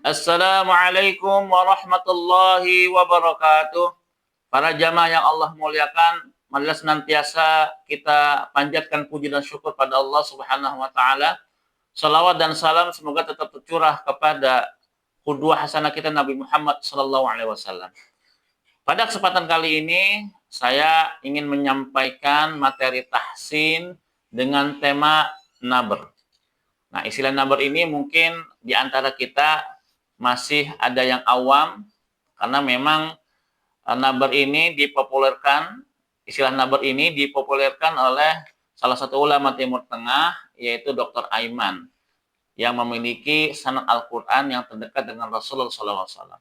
Assalamualaikum warahmatullahi wabarakatuh. Para jamaah yang Allah muliakan, marilah senantiasa kita panjatkan puji dan syukur pada Allah Subhanahu wa taala. Salawat dan salam semoga tetap tercurah kepada qudwah hasanah kita Nabi Muhammad sallallahu alaihi wasallam. Pada kesempatan kali ini saya ingin menyampaikan materi tahsin dengan tema naber. Nah, istilah naber ini mungkin di antara kita masih ada yang awam karena memang naber ini dipopulerkan, istilah naber ini dipopulerkan oleh salah satu ulama Timur Tengah yaitu Dr. Aiman yang memiliki sanad Al-Qur'an yang terdekat dengan Rasulullah SAW.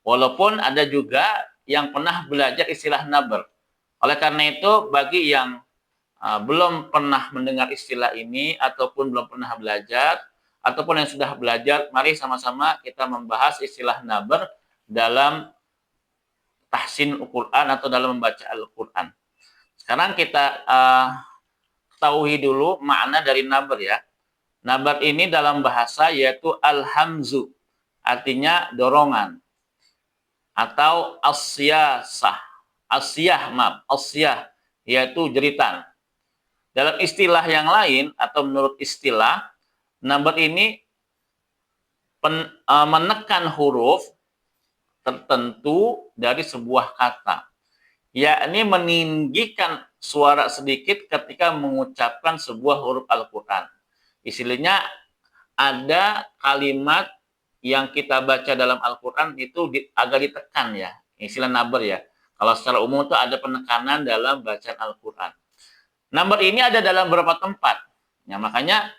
Walaupun ada juga yang pernah belajar istilah naber. Oleh karena itu bagi yang belum pernah mendengar istilah ini ataupun belum pernah belajar ataupun yang sudah belajar, mari sama-sama kita membahas istilah naber dalam tahsin Al-Quran atau dalam membaca Al-Quran. Sekarang kita ketahui dulu makna dari naber ya. Naber ini dalam bahasa yaitu al-hamzu, artinya dorongan atau asyasah. Asyah yaitu jeritan. Dalam istilah yang lain atau menurut istilah, naber ini menekan huruf tertentu dari sebuah kata, yakni meninggikan suara sedikit ketika mengucapkan sebuah huruf Al-Quran. Istilahnya ada kalimat yang kita baca dalam Al-Quran itu agak ditekan ya, istilah naber ya. Kalau secara umum itu ada penekanan dalam bacaan Al-Quran. Naber ini ada dalam beberapa tempat. Ya, makanya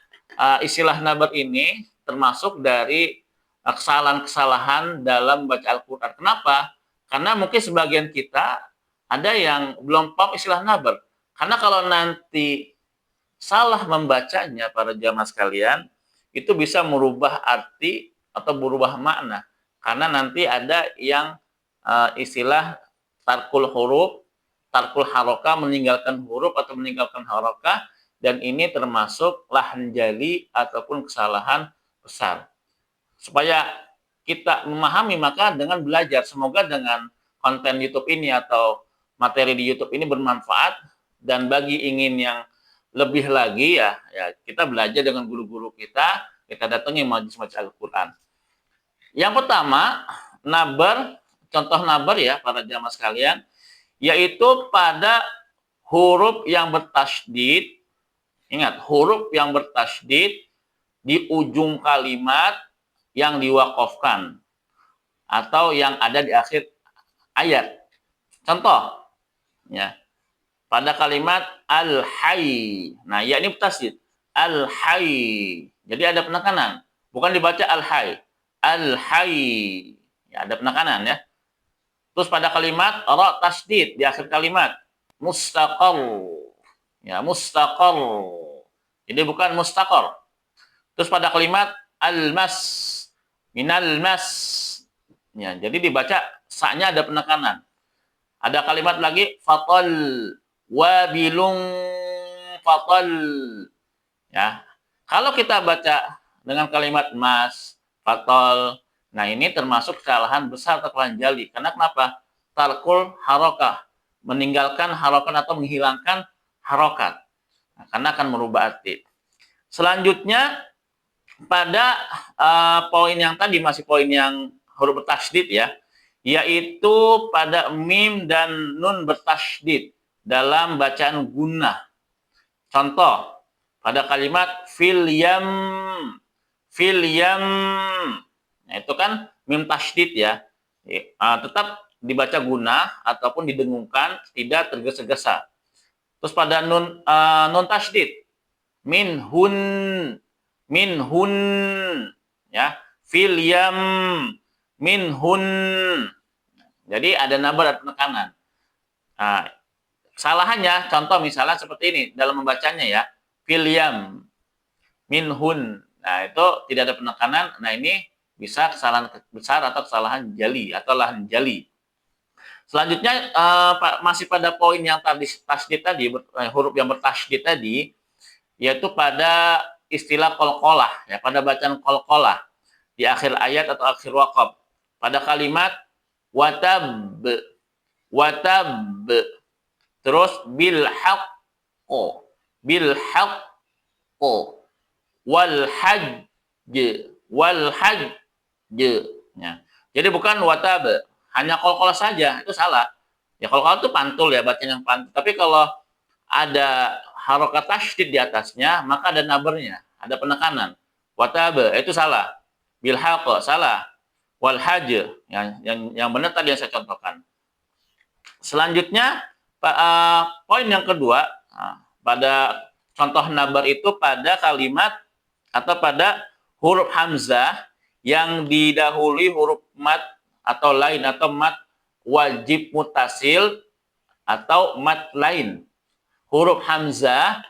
istilah naber ini termasuk dari kesalahan-kesalahan dalam baca Al-Quran. Kenapa? Karena mungkin sebagian kita ada yang belum paham istilah naber. Karena kalau nanti salah membacanya para jamaah sekalian, itu bisa merubah arti atau berubah makna. Karena nanti ada yang istilah tarkul huruf, tarkul harokah, meninggalkan huruf atau meninggalkan harokah, dan ini termasuk lahan jali ataupun kesalahan besar. Supaya kita memahami, maka dengan belajar, semoga dengan konten YouTube ini atau materi di YouTube ini bermanfaat, dan bagi ingin yang lebih lagi ya kita belajar dengan guru-guru kita datangi majelis Al-Quran. Yang pertama, naber, contoh naber ya para jamaah sekalian, yaitu pada huruf yang bertasydid. Ingat, huruf yang bertasydid di ujung kalimat yang diwakafkan atau yang ada di akhir ayat. Contoh, ya, pada kalimat al-hayy. Nah, ya ini bertasydid. Al-hayy. Jadi ada penekanan. Bukan dibaca al-hayy. Al-hayy. Ya, ada penekanan ya. Terus pada kalimat ra tasydid di akhir kalimat mustaqar. Ya, mustaqar. Jadi bukan mustaqar. Terus pada kalimat al-mas, minal mas. Ya, jadi dibaca sa-nya ada penekanan. Ada kalimat lagi fatal, wabilung fatal. Ya. Kalau kita baca dengan kalimat mas, fatal, nah ini termasuk kesalahan besar atau kesalahan jali. Karena kenapa? Tarkul harokah, meninggalkan harokat atau menghilangkan harokat. Nah, karena akan merubah arti. Selanjutnya pada poin yang tadi masih poin yang huruf bertasydid ya, yaitu pada mim dan nun bertasydid dalam bacaan gunnah. Contoh pada kalimat fil yam, fil yam. Nah, itu kan mim tasydid ya. Tetap dibaca gunnah ataupun didengungkan, tidak tergesa-gesa. Terus pada nun tasydid, minhun, minhun, ya, fil yam, minhun. Jadi ada nabar dan penekanan. Nah, kesalahannya, contoh misalnya seperti ini dalam membacanya ya, fil yam, minhun. Nah, itu tidak ada penekanan. Nah, ini bisa kesalahan besar atau kesalahan jali atau lahan jali. Selanjutnya masih pada poin yang tadi tasydid tadi, huruf yang bertasydid tadi, yaitu pada istilah qalqalah ya, pada bacaan qalqalah. di akhir ayat atau akhir waqaf. Pada kalimat watab, watab, terus bil haqqo, bil haqqo, wal hajj, wal hajj. Ya. Jadi bukan watab, hanya kol-kol saja, itu salah. Ya kol-kol itu pantul ya, bacaan yang pantul. Tapi kalau ada harokat tasydid di atasnya, maka ada nabernya, ada penekanan. Watab, itu salah. Bil haqqo, salah. Wal hajj, yang benar tadi yang saya contohkan. Selanjutnya, poin yang kedua, pada contoh nabar itu pada kalimat atau pada huruf hamzah yang didahului huruf mat atau lain atau mat wajib mutasil atau mat lain. Huruf hamzah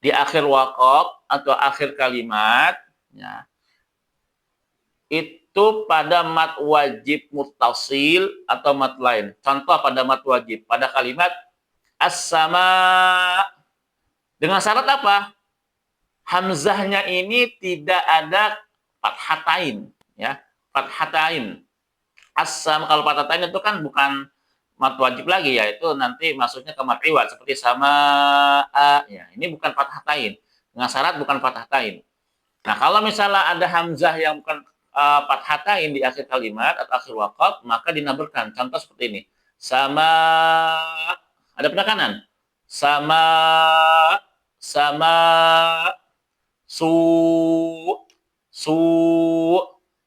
di akhir waqaf atau akhir kalimat, ya, itu pada mat wajib mutasil atau mat lain. Contoh pada mat wajib pada kalimat as-sama, dengan syarat apa? Hamzahnya ini tidak ada fathatain, ya, fathatain. As-sama, kalau fathatain itu kan bukan mat wajib lagi, ya, itu nanti masuknya ke mat iwad seperti sama a, ya. Ini bukan fathatain. Dengan syarat bukan fathatain. Nah, kalau misalnya ada hamzah yang bukan fathatain di akhir kalimat atau akhir waqaf, maka dinaberkan. Contoh seperti ini. Sama, ada penekanan. Sama, sama, su, su,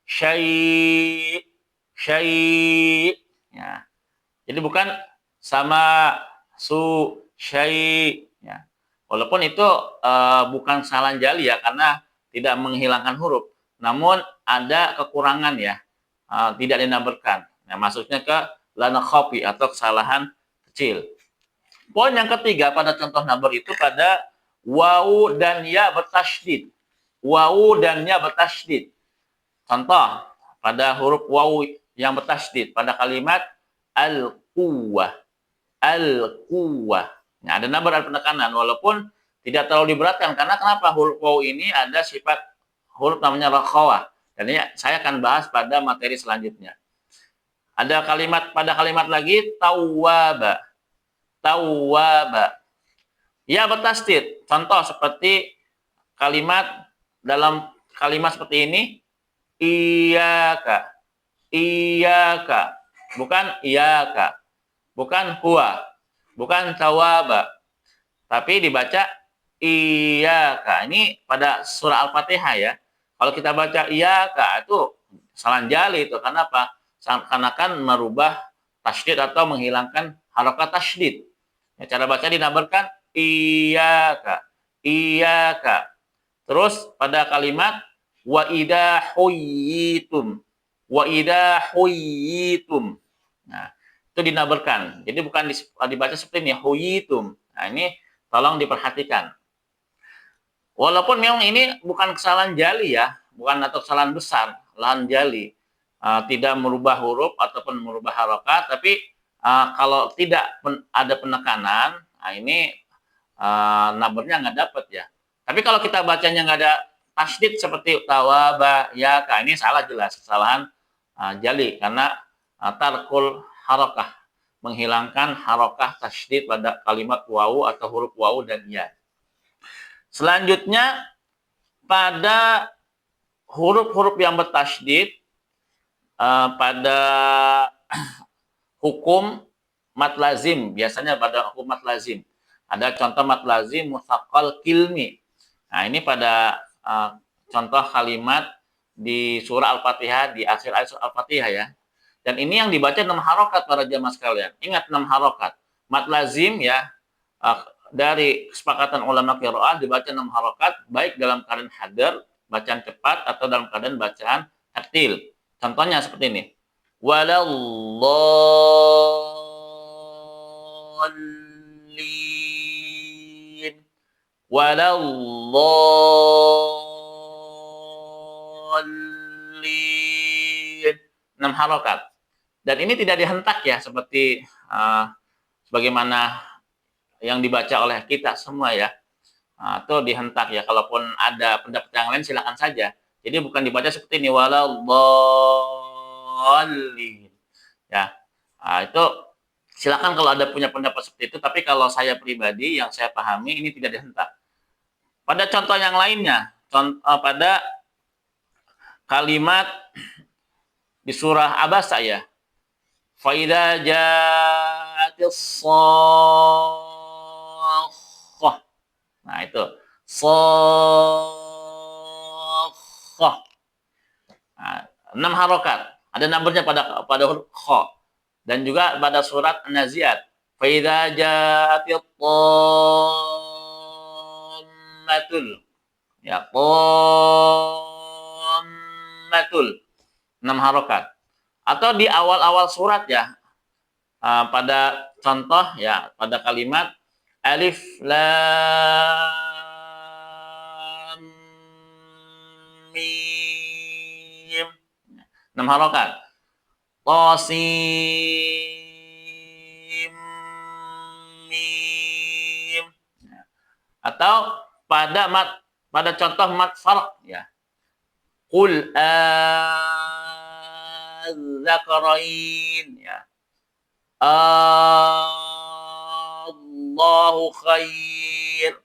syai, syai. Ya. Jadi bukan sama, su, syai. Ya. Walaupun itu bukan kesalahan jali ya, karena tidak menghilangkan huruf. Namun ada kekurangan ya, tidak dinaberkan. Nah, maksudnya ke lana khofi atau kesalahan kecil. Poin yang ketiga pada contoh nabar itu pada wawu dan ya bertasydid. Wawu dan ya bertasydid. Contoh pada huruf wawu yang bertasydid pada kalimat al-quwwah. Al-quwwah. Nah, ada nabar, ada penekanan, walaupun tidak terlalu diberatkan. Karena kenapa? Huruf wawu ini ada sifat huruf namanya rakhawah. Dan ini saya akan bahas pada materi selanjutnya. Ada kalimat, pada kalimat lagi tawwaba. Tawwaba. Ya bertasydid. Contoh seperti kalimat, dalam kalimat seperti ini, iyaka. Iyaka. Bukan iyaka. Bukan huwa. Bukan tawwaba. Tapi dibaca iyaka. Ini pada surah Al-Fatihah ya. Kalau kita baca iyaka itu kesalahan jali itu. Karena apa? Seakan-akan merubah tasydid atau menghilangkan harokat tasydid. Ya, cara baca dinabarkan iyaka. Iyaka. Terus pada kalimat wa idza huyyitum. Wa idza huyyitum. Nah, itu dinabarkan. Jadi bukan dibaca seperti ini, huyyitum. Nah, ini tolong diperhatikan. Walaupun memang ini bukan kesalahan jali ya, bukan atau kesalahan besar, lahan jali, tidak merubah huruf ataupun merubah harokat, tapi kalau tidak ada penekanan, nah ini nabernya nggak dapat ya. Tapi kalau kita bacanya nggak ada tasydid seperti tawaba, ya, ini salah jelas, kesalahan jali karena tarkul harokah, menghilangkan harokah tasydid pada kalimat wawu atau huruf wawu dan ya. Selanjutnya pada huruf-huruf yang bertasydid pada hukum mat lazim, biasanya pada hukum mat lazim. Ada contoh mat lazim musaqqal kilmi. Nah, ini pada contoh kalimat di surah Al-Fatihah, di akhir ayat surah Al-Fatihah ya. Dan ini yang dibaca 6 harokat para jamaah sekalian. Ingat 6 harokat. Mat lazim ya, dari kesepakatan ulama qiraah dibaca 6 harokat, baik dalam keadaan hadar, bacaan cepat, atau dalam keadaan bacaan tartil. Contohnya seperti ini. Walallin. Walallin. 6 harokat. Dan ini tidak dihentak ya, seperti sebagaimana yang dibaca oleh kita semua ya, atau dihentak ya. Kalaupun ada pendapat yang lain silakan saja. Jadi bukan dibaca seperti ini waladhdallin. Ya. Nah, itu silakan kalau ada punya pendapat seperti itu, tapi kalau saya pribadi yang saya pahami ini tidak dihentak. Pada contoh yang lainnya, pada kalimat di surah Abasa ya. Faida ja'atis shakhah. Nah, itu. Shakhah. Nah, 6 harokat. Ada numbernya pada huruf kha. Dan juga pada surat An-Nazi'at. Faida ja'atis tammatul. Ya, tammatul. 6 harokat. Atau di awal-awal surat ya, pada contoh ya, pada kalimat alif lam mim, 6 harokat. Qasim mim. Atau pada contoh mat farq ya. Qul dzakarain ya. Allahu khair.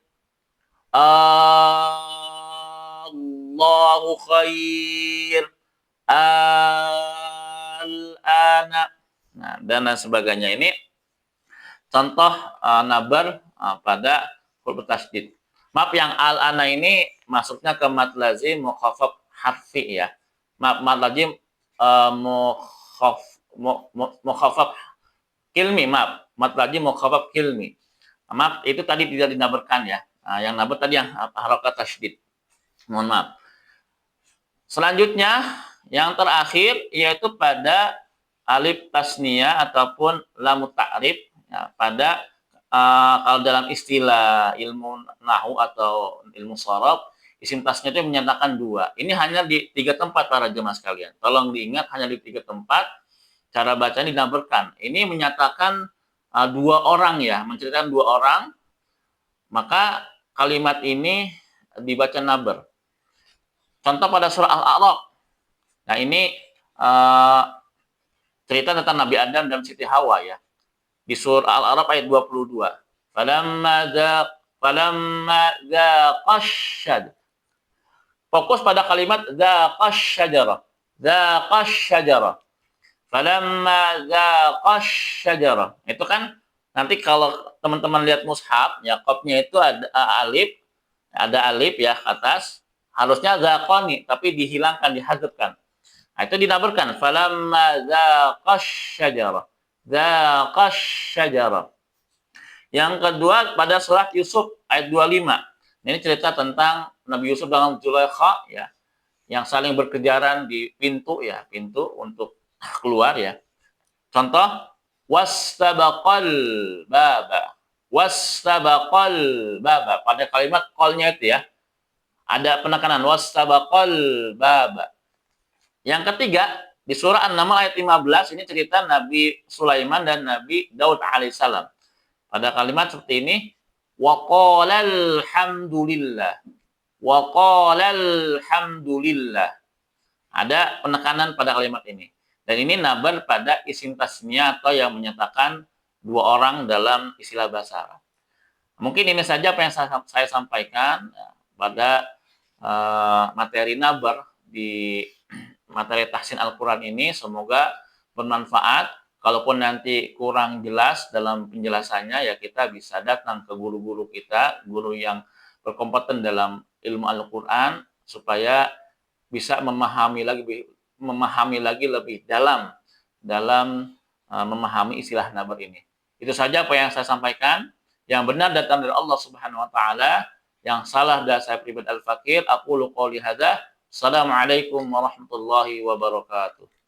Allahu khair. Al-ana. Nah, dan sebagainya ini contoh nabar pada huruf tasydid. Maaf, yang al-ana ini masuknya ke mad lazim mukhaffaf harfi ya. Mad lazim mukhaffaf kilmi, maaf. Mad lazim mukhaffaf kilmi. Maaf, itu tadi tidak dinabarkan ya. Nah, yang nabar tadi yang harokat tasydid. Mohon maaf. Selanjutnya, yang terakhir yaitu pada alif tasniyah ataupun lam ta'rif ya, pada kalau dalam istilah ilmu nahwu atau ilmu sharaf, isim tasniyah itu menyatakan dua. Ini hanya di 3 tempat para jemaah sekalian. Tolong diingat, hanya di 3 tempat cara bacanya dinabarkan. Ini menyatakan 2 orang ya, menceritakan 2 orang. Maka kalimat ini dibaca nabar. Contoh pada surah Al-A'raf. Nah, ini cerita tentang Nabi Adam dan Siti Hawa ya. Di surah Al-A'raf ayat 22. Falamma dzaqasyad. Fokus pada kalimat dzaqasyajara. Dzaqasyajara. Falamma dzaqasyajara. Itu kan nanti kalau teman-teman lihat mushaf, ya qafnya itu ada alif ya ke atas. Harusnya dzaqani, tapi dihilangkan, dihadzafkan. Nah, itu dinabarkan falamma dzaqasyajara. Dzaqasyajara. Yang kedua pada surat Yusuf ayat 25. Ini cerita tentang Nabi Yusuf dengan Zulaikha ya, yang saling berkejaran di pintu ya, pintu untuk keluar ya. Contoh wastabaqal baba. Wastabaqal baba. Pada kalimat qalnya itu ya, ada penekanan wastabaqal baba. Yang ketiga, di surah An-Naml ayat 15 ini cerita Nabi Sulaiman dan Nabi Daud alaihissalam. Pada kalimat seperti ini, wa qalal hamdulillah. Wa qalal hamdulillah. Ada penekanan pada kalimat ini. Dan ini nabar pada isim tasniyah atau yang menyatakan 2 orang dalam istilah bahasa Arab. Mungkin ini saja apa yang saya sampaikan pada materi nabar di materi tahsin Al-Quran ini. Semoga bermanfaat. Kalaupun nanti kurang jelas dalam penjelasannya, ya kita bisa datang ke guru-guru kita, guru yang berkompeten dalam ilmu Al-Quran, supaya bisa memahami lagi lebih dalam memahami istilah nabar ini. Itu saja apa yang saya sampaikan. Yang benar datang dari Allah Subhanahu wa taala, yang salah dari saya pribadi Al-Fakir. Aqulu qouli hadza. Assalamualaikum warahmatullahi wabarakatuh.